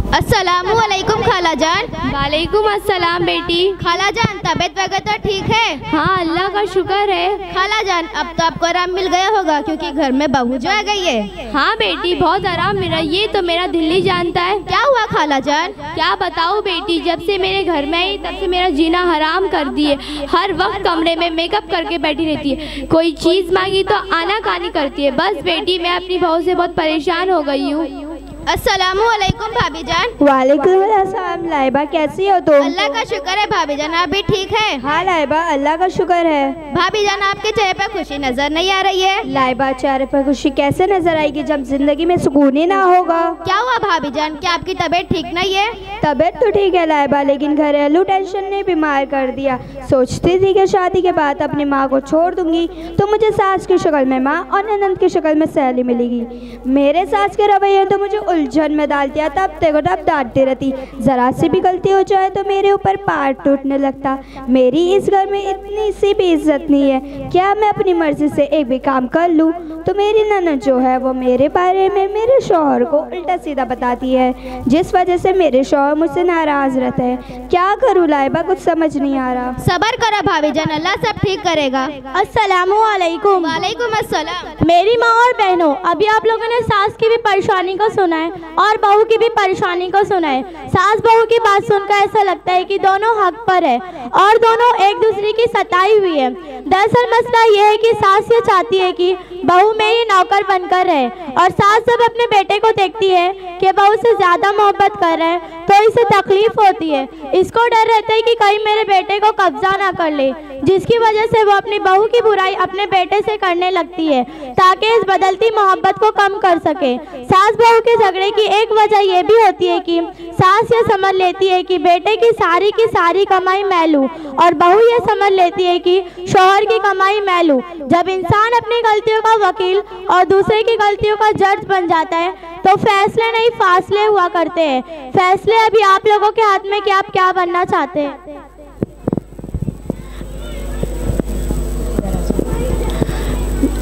अस्सलामु अलैकुम खाला जान। वालेकुम अस्सलाम बेटी। खाला जान तबीयत वगैरह तो ठीक है? हाँ अल्लाह का शुक्र है। खाला जान अब तो आपको आराम मिल गया होगा क्योंकि घर में बहू जो आ गई है। हाँ बेटी बहुत आराम मिला, ये तो मेरा दिल ही जानता है। क्या हुआ खाला जान? क्या बताऊँ बेटी, जब से मेरे घर में आई तब से मेरा जीना हराम कर दिए। हर वक्त कमरे में मेकअप करके बैठी रहती है, कोई चीज़ मांगी तो आनाकानी करती है। बस बेटी मैं अपनी बहू से बहुत परेशान हो गई हूँ। अस्सलामु अलैकुम भाभी जान। वालेकुम अस्सलाम। लाइबा कैसी हो तुम? अल्लाह का शुक्र है भाभी जान, आप भी ठीक है? हाँ लाइबा अल्लाह का शुक्र है। भाभी जान आपके चेहरे पर खुशी नजर नहीं आ रही है। लाइबा चेहरे पर खुशी कैसे नजर आएगी जब जिंदगी में सुकून ही ना होगा। क्या हुआ भाभी जान, क्या आपकी तबीयत ठीक नहीं है? तबीयत तो ठीक है लाइबा, लेकिन घरेलू टेंशन ने बीमार कर दिया। सोचती थी कि शादी के बाद अपनी माँ को छोड़ दूंगी तो मुझे सास की शक्ल में माँ और ननंद की शक्ल में सहेली मिलेगी। मेरे सास के रवैये तो मुझे उलझन में डाल दिया। तब देखो तब डांटती रहती, जरा सी भी गलती हो जाए तो मेरे ऊपर पार टूटने लगता। मेरी इस घर में इतनी सी भी इज्जत नहीं है। क्या मैं अपनी मर्जी से एक भी काम कर लूँ तो मेरी ननद जो है वो मेरे बारे में मेरे शौहर को उल्टा सीधा बताती है, जिस वजह से मेरे शौहर मुझसे नाराज रहते हैं। क्या करूँ लाइबा, कुछ समझ नहीं आ रहा। सब्र करो भाभी जान, अल्लाह सब ठीक करेगा। अस्सलामु अलैकुम। वालेकुम अस्सलाम। मेरी माँ और बहनों, अभी आप लोगों ने सास की भी परेशानी को सुना है और बहू की भी परेशानी को सुना है। सास बहू की बात सुनकर ऐसा लगता है कि दोनों हक पर है और दोनों एक दूसरे की सताई हुई है। दरअसल मसला ये है कि सास ये चाहती है कि बहू मेरी नौकर बनकर रहे और सास जब अपने बेटे को देखती है कि बहू से ज़्यादा मोहब्बत कर रहे हैं तो इसे तकलीफ होती है। इसको डर रहता है कि कहीं मेरे बेटे को कब्जा ना कर ले, जिसकी वजह से वो अपनी बहू की बुराई अपने बेटे से करने लगती है ताकि इस बदलती मोहब्बत को कम कर सके। सास बहू के झगड़े की एक वजह यह भी होती है कि सास ये समझ लेती है कि बेटे की सारी कमाई मैं लूँ और बहू ये समझ लेती है कि शौहर की कमाई मैं लूँ। जब इंसान अपनी गलतियों का वकील और दूसरे की गलतियों का जज बन जाता है तो फैसले नहीं फासले हुआ करते हैं। फैसले अभी आप लोगों के हाथ में कि आप क्या बनना चाहते हैं।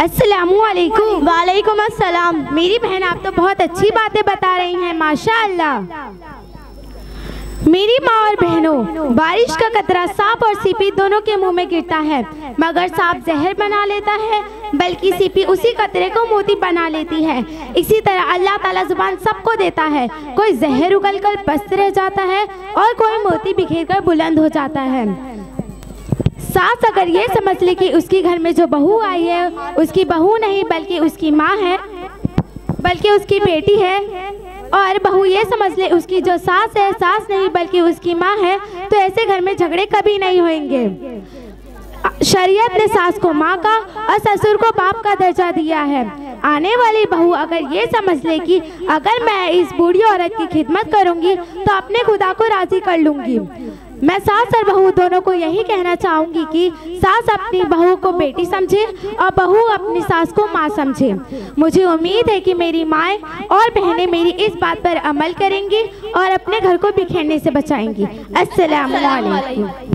अस्सलामु अलैकुम। वालेकुम अस्सलाम। मेरी बहन आप तो बहुत अच्छी बातें बता रही हैं, माशाअल्लाह। मेरी माँ और बहनों, बारिश का कतरा सांप और सीपी दोनों के मुंह में गिरता है, मगर सांप जहर बना लेता है बल्कि सीपी उसी कतरे को मोती बना लेती है। इसी तरह अल्लाह ताला जुबान सबको देता है, कोई जहर उगल कर पस्त रह जाता है और कोई मोती बिखेर कर बुलंद हो जाता है। सास अगर ये समझ ले कि उसकी घर में जो बहू आई है उसकी बहू नहीं बल्कि उसकी माँ है, बल्कि उसकी बेटी है, और बहू ये समझ ले उसकी जो सास है सास नहीं बल्कि उसकी माँ है, तो ऐसे घर में झगड़े कभी नहीं होंगे। शरीयत ने सास को माँ का और ससुर को बाप का दर्जा दिया है। आने वाली बहू अगर ये समझ ले कि अगर मैं इस बूढ़ी औरत की खिदमत करूँगी तो अपने खुदा को राज़ी कर लूँगी। मैं सास और बहू दोनों को यही कहना चाहूँगी कि सास अपनी बहू को बेटी समझे और बहू अपनी सास को माँ समझे। मुझे उम्मीद है कि मेरी माएँ और बहनें मेरी इस बात पर अमल करेंगी और अपने घर को बिखेरने से बचाएंगी। अस्सलामु अलैकुम।